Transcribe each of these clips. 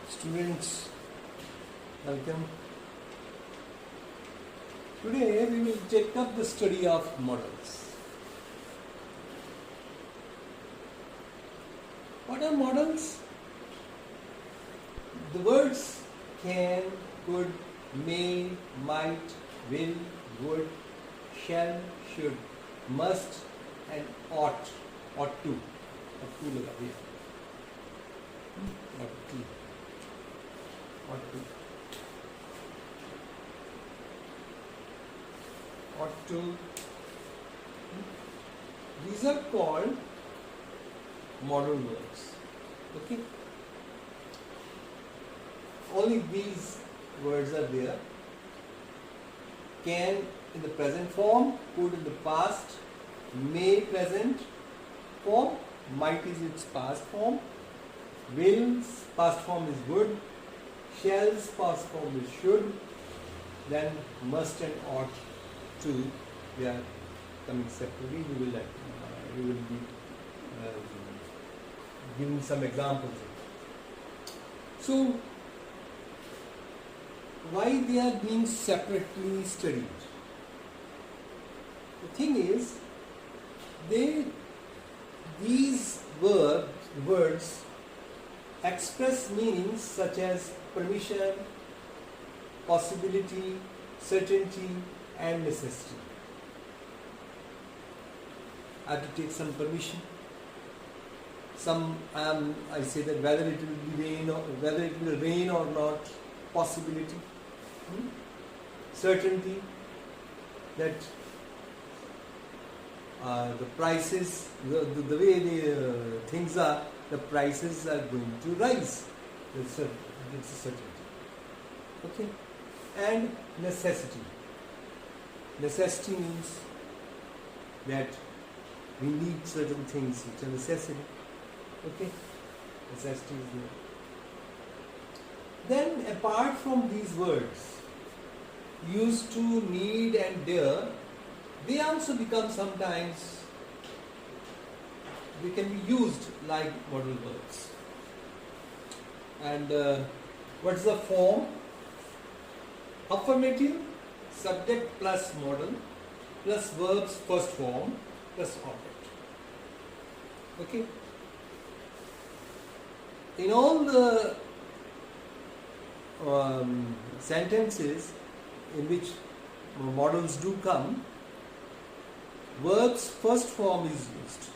Students, welcome. Today we will take up the study of models. What are models? The words can, could, may, might, will, would, shall, should, must and ought to. Ought to लगा दिया. Ought to. These are called modal verbs. Okay. Only these words are there. Can in the present form, could in the past, may present form, might is its past form, will's past form is would, shall's past form is should, then must and ought to, they are coming separately. We will be giving some examples. So, why they are being separately studied? The thing is, these words express meanings such as permission, possibility, certainty and necessity. I have to take some permission. I say that whether it will rain or not, possibility, certainty that the prices, the way the things are, the prices are going to rise. It's a certainty. Okay, and necessity. Necessity means that we need certain things which are necessary. Okay, necessity is there. Then, apart from these words, used to, need and dare, they also become sometimes, they can be used like modal verbs. And what is the form? Affirmative, subject plus modal, plus verbs first form, plus object. Okay? In all the sentences in which modals do come, verbs first form is used.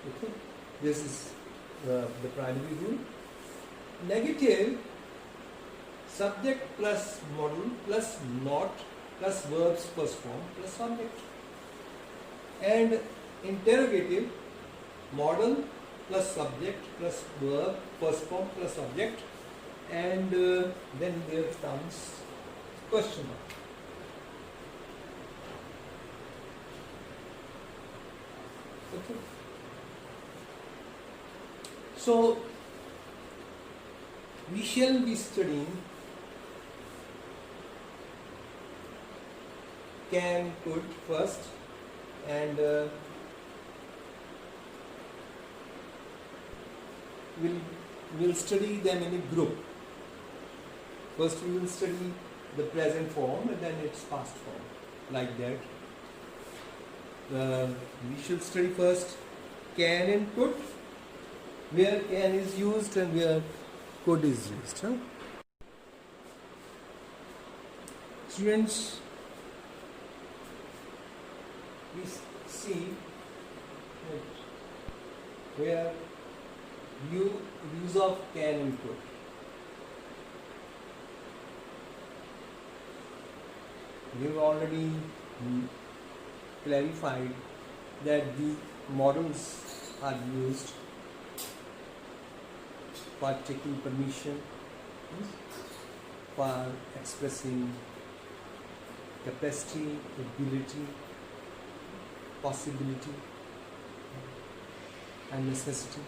Okay, this is the primary rule. Negative, subject plus modal plus not plus verbs first form plus object. And interrogative, modal plus subject plus verb first form plus object, and then there comes question mark. Okay. So, we shall be studying can, could first, and we'll study them in a group. First we will study the present form and then its past form, like that. We should study first can and could, where can is used and where could is used. Huh? Students, we see where use of can and could. We have already clarified that the modals are used for taking permission, for expressing capacity, ability, possibility and necessity.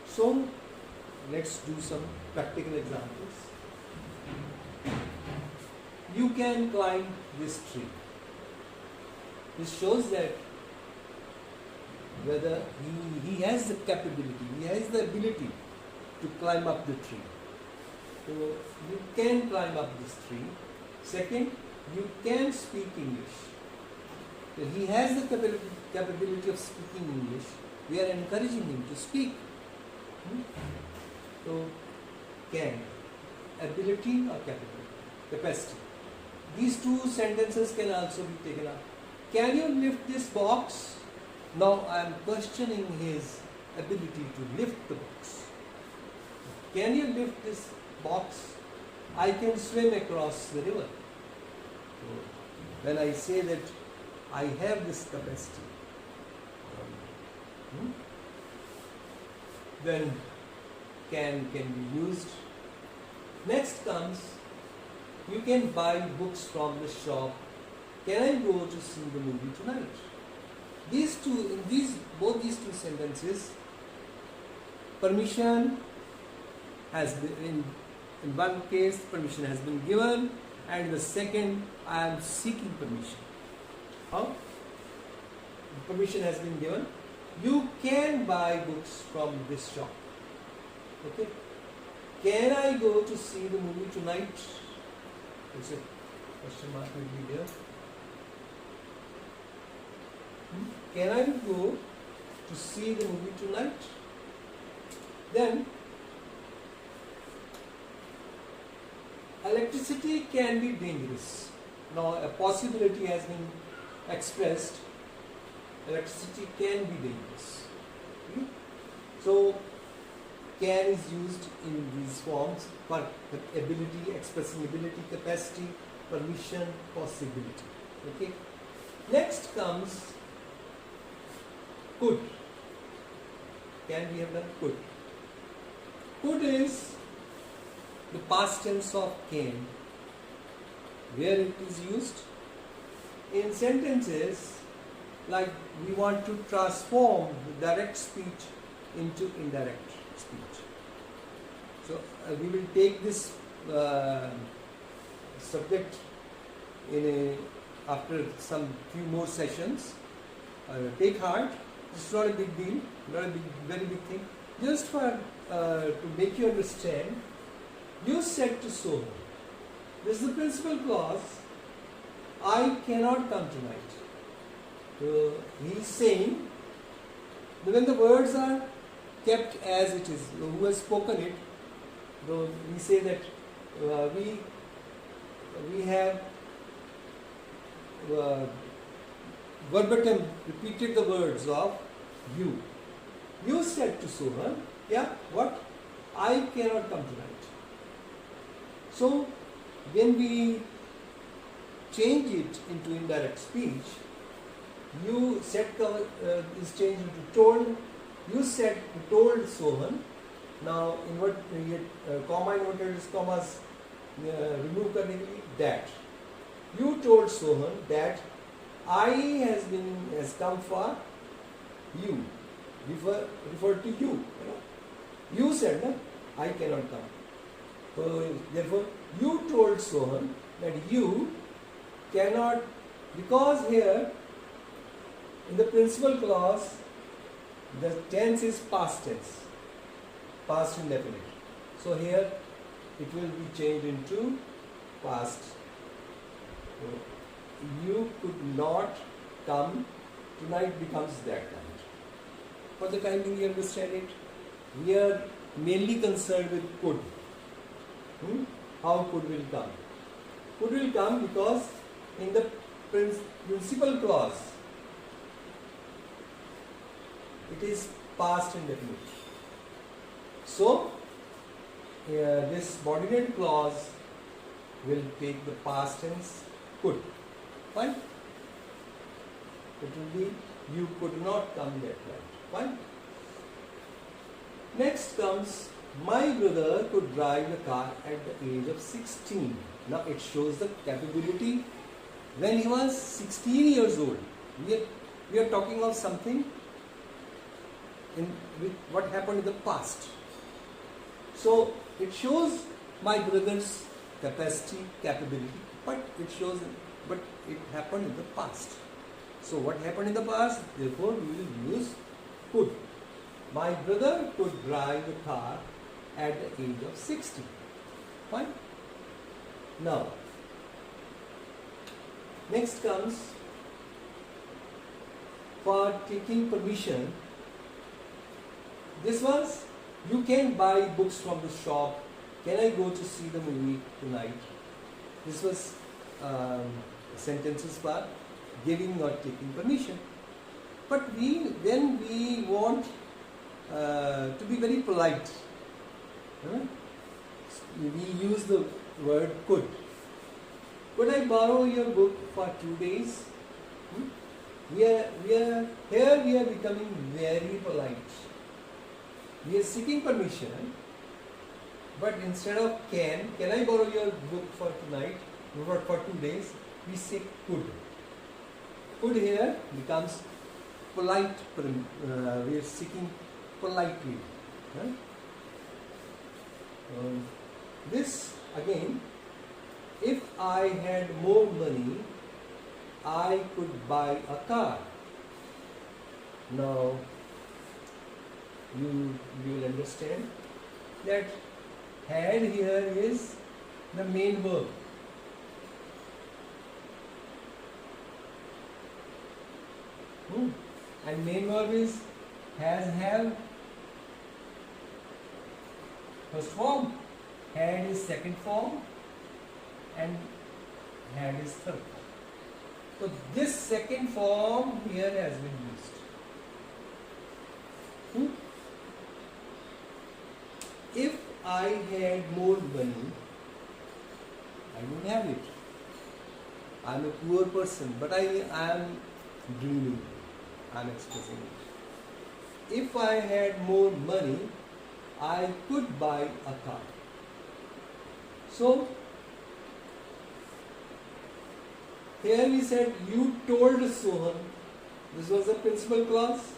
So let's do some practical examples. You can climb this tree. This shows that whether he has the capability, he has the ability to climb up the tree. So you can climb up this tree. Second, you can speak English. So he has the capability of speaking English. We are encouraging him to speak. So can, ability or capacity. These two sentences can also be taken up. Can you lift this box? Now I am questioning his ability to lift the box. Can you lift this box? I can swim across the river. So when I say that I have this capacity, then can be used. Next comes, you can buy books from the shop. Can I go to see the movie tonight? Both these two sentences, permission has been, in one case permission has been given, and in the second I am seeking permission. How? Permission has been given. You can buy books from this shop. Okay. Can I go to see the movie tonight? It's a question mark will be there. Can I go to see the movie tonight? Then electricity can be dangerous. Now a possibility has been expressed. Electricity can be dangerous. So can is used in these forms for ability, expressing ability, capacity, permission, possibility. Okay. Next comes could. Can we have done could? Could is the past tense of can, where it is used in sentences like we want to transform the direct speech into indirect speech. So we will take this subject after some few more sessions. Take heart. It's not a big deal, not a very big thing. Just for to make you understand, you said to Sohan, this is the principal clause, I cannot come tonight. So he is saying that when the words are kept as it is, who has spoken it, though we say that we have verbatim repeated the words of you. You said to Sohan, yeah, what? I cannot come tonight. So when we change it into indirect speech, you said is changed into told. You said told Sohan. Now comma inverted commas remove करने के लिए that. You told Sohan that I has come for you. Refer to you. You said no, I cannot come. So therefore you told Sohan that you cannot, because here in the principal clause the tense is past tense, past indefinite. So here it will be changed into past. So you could not come, tonight becomes that kind. For the time being you understand it. We are mainly concerned with could. How could will come? Could will come because in the principal clause it is past indefinite. So this subordinate clause will take the past tense could. Fine? It will be you could not come that night. Fine? Next comes my brother could drive the car at the age of 16. Now it shows the capability when he was 16 years old. We are talking of something with what happened in the past. So it shows my brother's capacity, capability, but it happened in the past. So what happened in the past? Therefore we will use could. My brother could drive the car at the age of 60. Fine. Now, next comes for taking permission. This was, you can buy books from the shop. Can I go to see the movie tonight? This was sentences for giving or taking permission. But when we want to be very polite, we use the word could. Could I borrow your book for 2 days? We are becoming very polite. We are seeking permission, but instead of can I borrow your book for tonight, for 2 days, we say could. Could here becomes polite, we are seeking politely. This again, if I had more money, I could buy a car. Now, you will understand that had here is the main verb. And main verb is has, have, first form, had is second form, and had is third form. So this second form here has been used. If I had more money, I would have it. I am a poor person, but I am dreaming. I am expressing it. If I had more money, I could buy a car. So, here we said, you told Sohan. This was a principal clause.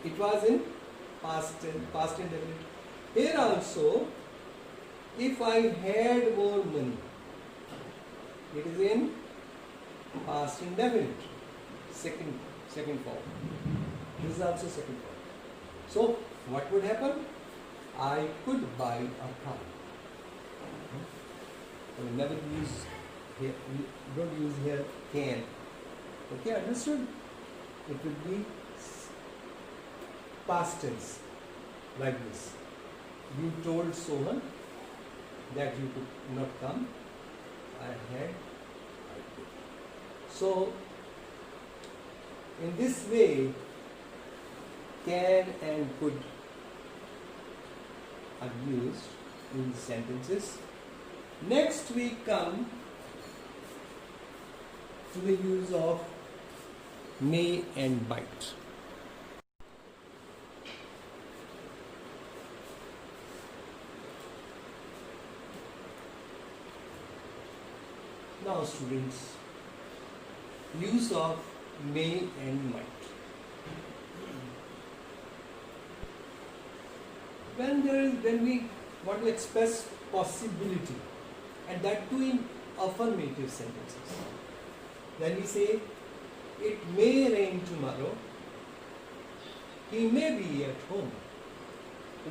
It was in past indefinite. Here also, if I had more money, it is in past indefinite, second form. This is also second form. So, what would happen? I could buy a car. We never use here, we don't use here can. Okay, understood? It would be past tense, like this. You told Sohan that you could not come. I had. So, in this way, can and could are used in sentences. Next we come to the use of may and might. Now students, use of may and might. When we want to express possibility, and that too in affirmative sentences, then we say, it may rain tomorrow, he may be at home.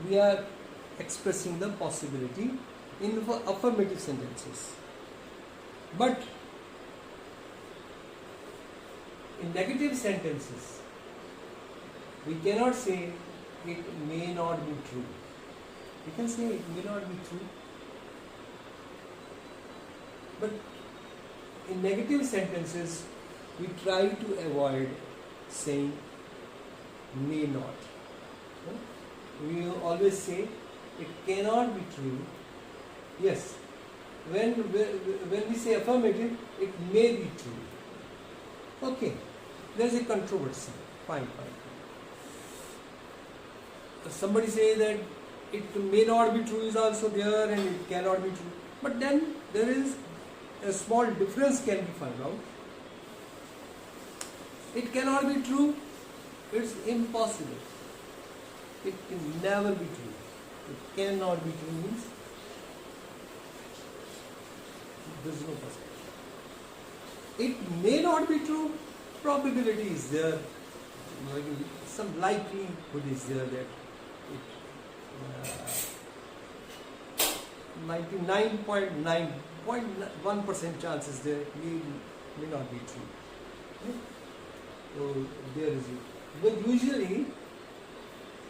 We are expressing the possibility in affirmative sentences. But in negative sentences, we cannot say it may not be true. We can say it may not be true. But in negative sentences, we try to avoid saying may not. We always say it cannot be true. Yes, when we say affirmative, it may be true. Okay, there is a controversy. Fine. Somebody say that it may not be true is also there and it cannot be true. But then there is a small difference can be found out. It cannot be true, it's impossible. It can never be true. It cannot be true means there is no possibility. It may not be true, probability is there. some likelihood is there that it 99.9.1% chance is there, may not be true. Okay? So there is it. But usually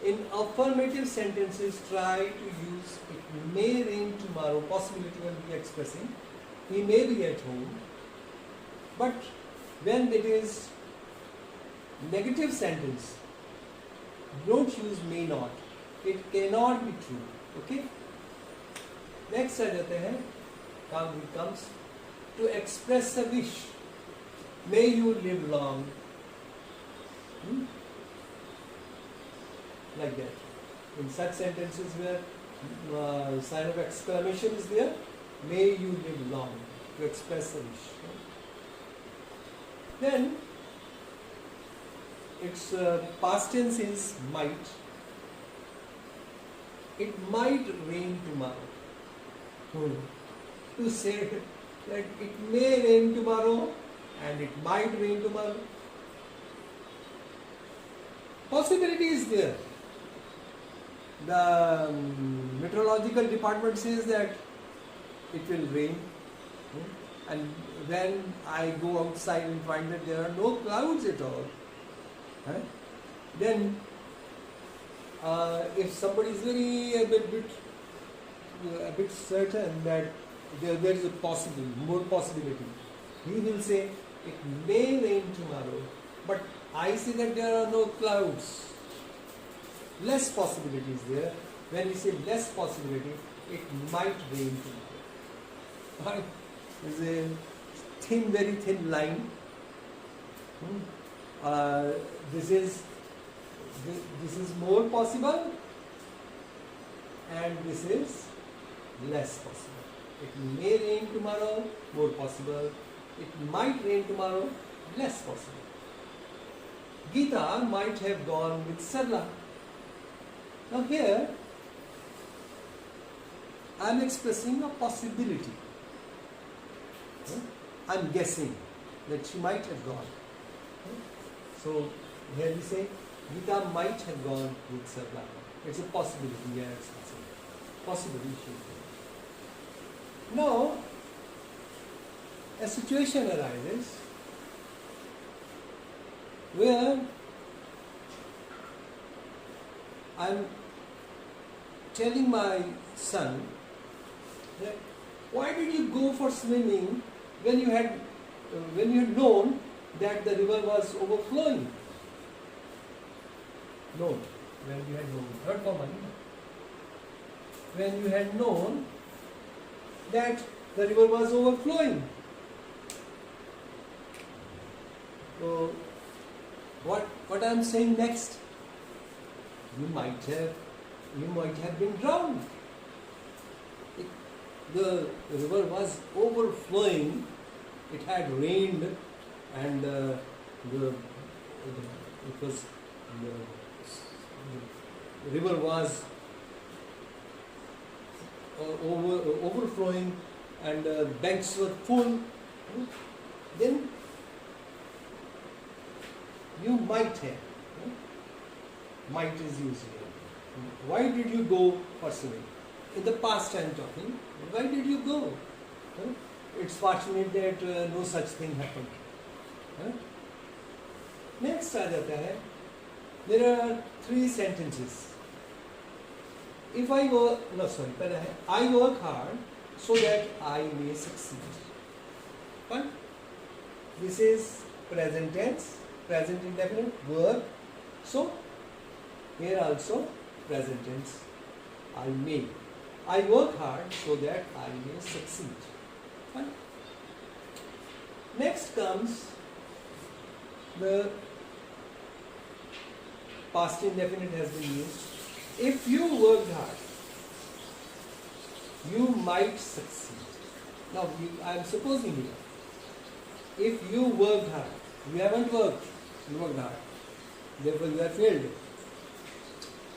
in affirmative sentences, try to use it may rain tomorrow, possibility when we are expressing. He may be at home. But when it is negative sentence, don't use may not. It cannot be true. Okay? Next आ जाते हैं, comes to express a wish. May you live long. Like that. In such sentences where sign of exclamation is there, may you live long, to express a wish. Then its past tense is might. It might rain tomorrow. To say that it may rain tomorrow and it might rain tomorrow. Possibility is there. The meteorological department says that it will rain, and when I go outside and find that there are no clouds at all, then if somebody is a bit certain that there is a more possibility, he will say it may rain tomorrow, but I see that there are no clouds. Less possibility is there. When we say less possibility, it might rain tomorrow. There's a very thin line. This is more possible, and this is less possible. It may rain tomorrow, more possible. It might rain tomorrow, less possible. Geeta might have gone with Sarla. Now here, I am expressing a possibility. I am guessing that she might have gone. So here we say, Geeta might have gone with Sarla. It's a possibility. Yeah, it's possible. Possibility she has gone. Now, a situation arises where I am telling my son that why did you go for swimming when you had known that the river was overflowing? No, when you had known. Third common. When you had known that the river was overflowing. So what I am saying next? You might have been drowned. The river was overflowing. It had rained, and the river was overflowing, and banks were full. Then you might have. Might is used here. Why did you go for swimming? In the past I am talking. Why did you go? It's fortunate that no such thing happened. Next आ जाता है. There are 3 sentences. If I work, पहला है I work hard so that I may succeed. Fine. This is present tense, present indefinite, work. So here also present tense, I may. I work hard so that I may succeed. Fine. Next comes the past indefinite has been used. If you worked hard, you might succeed. Now I am supposing here. If you worked hard, you haven't worked, you worked hard. Therefore you have failed.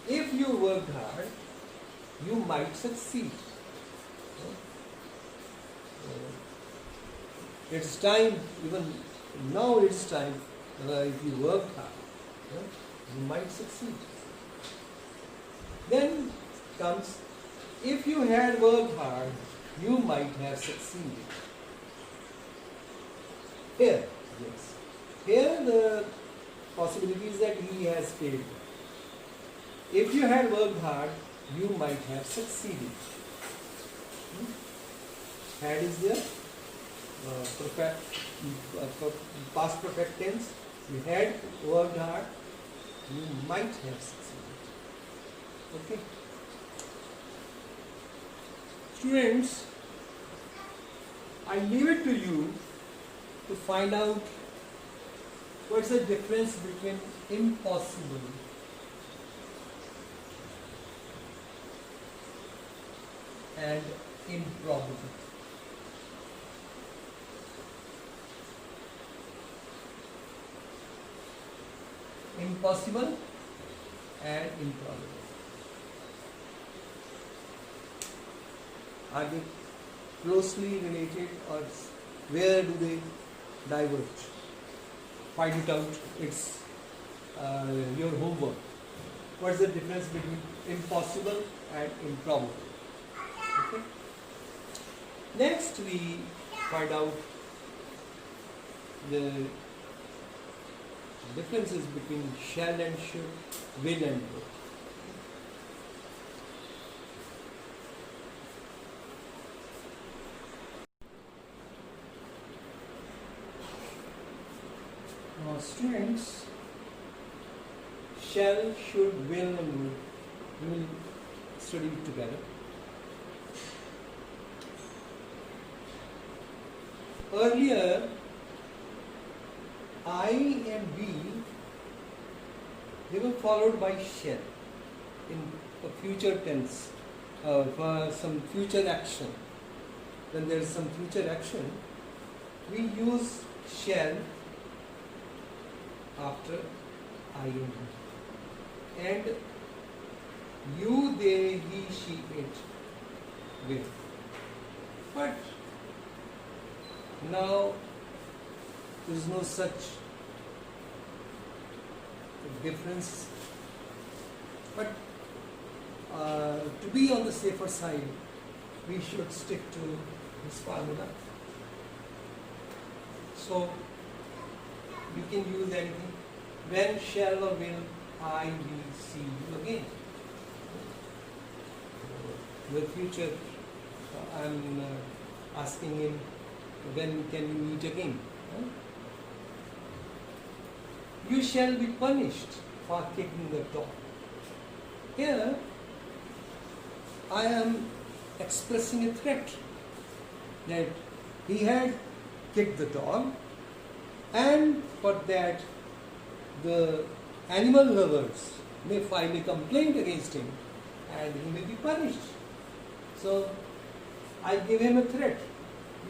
If you worked hard, you might succeed. It's time, even now it's time, if you work hard, you might succeed. Then comes, if you had worked hard, you might have succeeded. Here, yes. Here the possibility is that he has failed. If you had worked hard, you might have succeeded. Had is there, past perfect tense. You had worked hard, you might have succeeded. Okay. Students, I leave it to you to find out what's the difference between impossible and improbable. Impossible and improbable. Are they closely related, or where do they diverge? Find it out. It's your homework. What's the difference between impossible and improbable? Okay. Next, we find out the differences between shall and should, will and would. Now, students, shall, should, will and would, we will study it together. Earlier, I and we, they were followed by shall in a future tense, for some future action. When there is some future action, we use shall after I and we. And you, they, he, she, it will. But now there is no such difference. But to be on the safer side, we should stick to this formula. So you can use anything. When, shall or will I, we see you again. The future, I am asking him, when can we meet again? You shall be punished for kicking the dog. Here, I am expressing a threat that he had kicked the dog, and for that the animal lovers may file a complaint against him and he may be punished. So I give him a threat.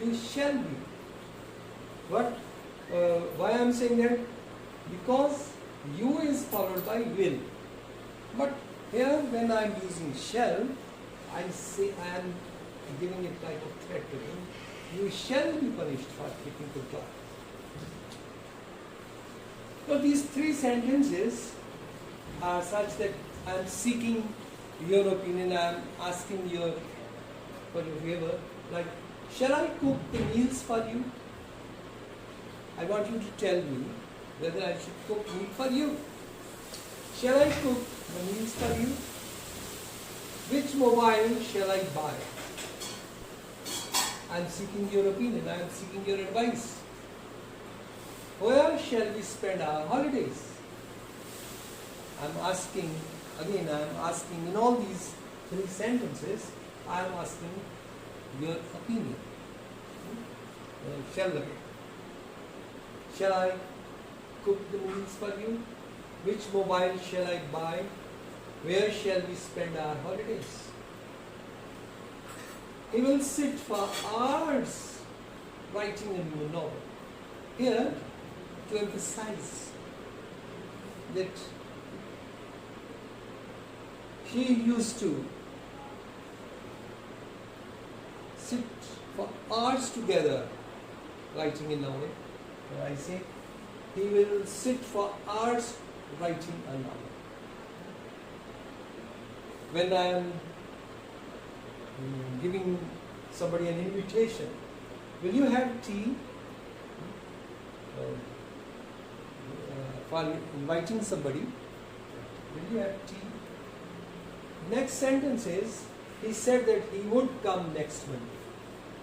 You shall be. What? Why I am saying that? Because you is followed by will. But here when I am using shall, I say I am giving a type of threat to him. You shall be punished for kicking the dog. So these three sentences are such that I am seeking your opinion, I am asking your favor, like, shall I cook the meals for you? I want you to tell me whether I should cook meat for you. Shall I cook the meals for you? Which mobile shall I buy? I am seeking your opinion, I am seeking your advice. Where shall we spend our holidays? I am asking, again I am asking in all these three sentences, I am asking your opinion. Shall I cook the meals for you? Which mobile shall I buy? Where shall we spend our holidays? He will sit for hours writing a novel. Here, to emphasize that he used to sit for hours together writing a novel. I say he will sit for hours writing a novel. When I am giving somebody an invitation, will you have tea? For inviting somebody, will you have tea? Next sentence is, he said that he would come next Monday.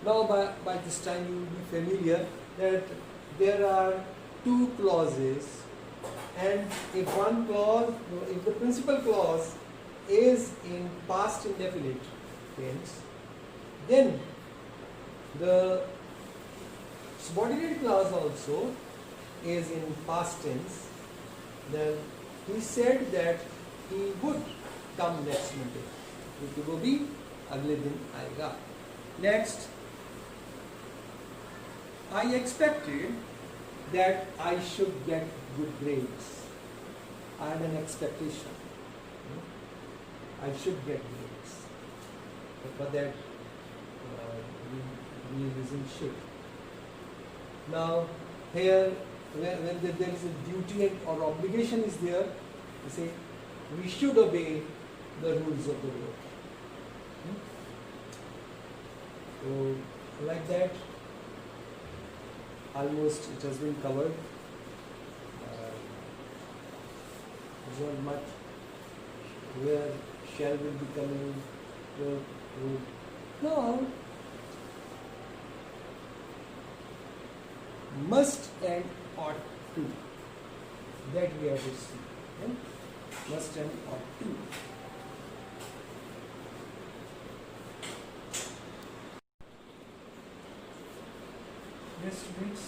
Now by this time you will be familiar that there are two clauses, and if one clause, if the principal clause is in past indefinite tense, then the subordinate clause also is in past tense. Then he said that he would come next Monday. क्योंकि वो भी अगले दिन आएगा. Next, I expected that I should get good grades. I had an expectation. I should get grades. But for that, we are using should. Now, here, when there is a duty or obligation is there, we say, we should obey the rules of the road. So, like that, almost it has been covered. There's not much. Where shall will be coming, where would. No. Must and ought to. That we have to see. Okay? Must and ought to. Yes, students.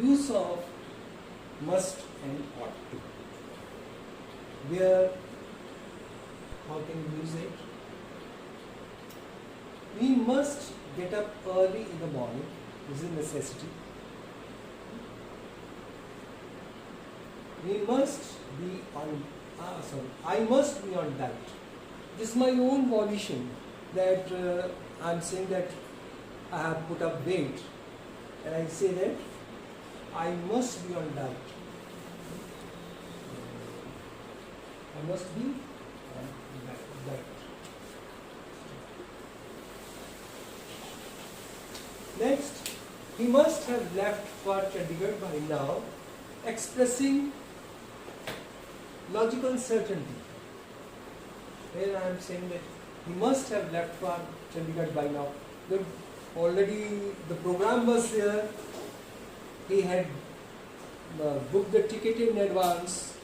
Use of must and ought to. Where, how can you use it? We must get up early in the morning. This is a necessity. We must be on, I must be on diet. This is my own volition that I am saying that I have put up weight, and I say that I must be on diet. I must be on diet. Next, he must have left for Chandigarh by now, expressing logical certainty. Here I am saying that he must have left for Chandigarh by now. Already the program was there, he had booked the ticket in advance,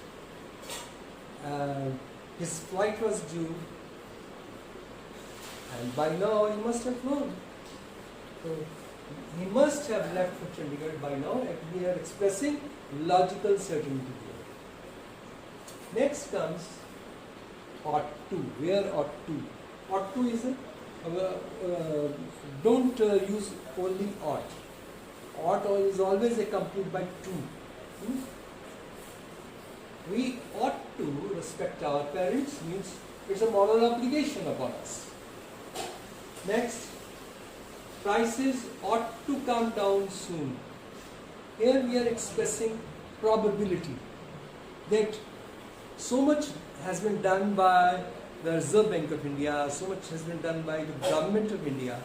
his flight was due, and by now he must have flown. So he must have left for Chandigarh by now, and we are expressing logical certainty here. Next comes ought to. Where ought to? Ought to is a don't use only ought. Ought is always accompanied by to. We ought to respect our parents means it's a moral obligation upon us. Next, prices ought to come down soon. Here we are expressing probability that so much has been done by the Reserve Bank of India, so much has been done by the government of India.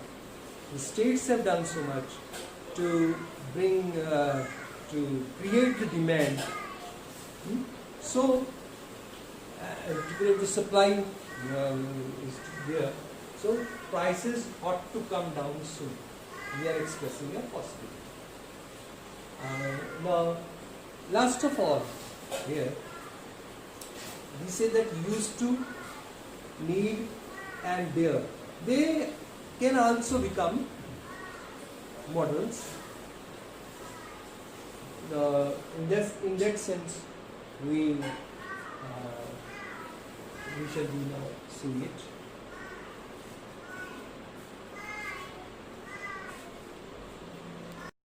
The states have done so much to bring, to create the demand. So, to create the supply is there. So, prices ought to come down soon. We are expressing a possibility. Now, last of all, here, we say that used to, need and dare. They can also become modals. In that sense, we shall be now seeing it.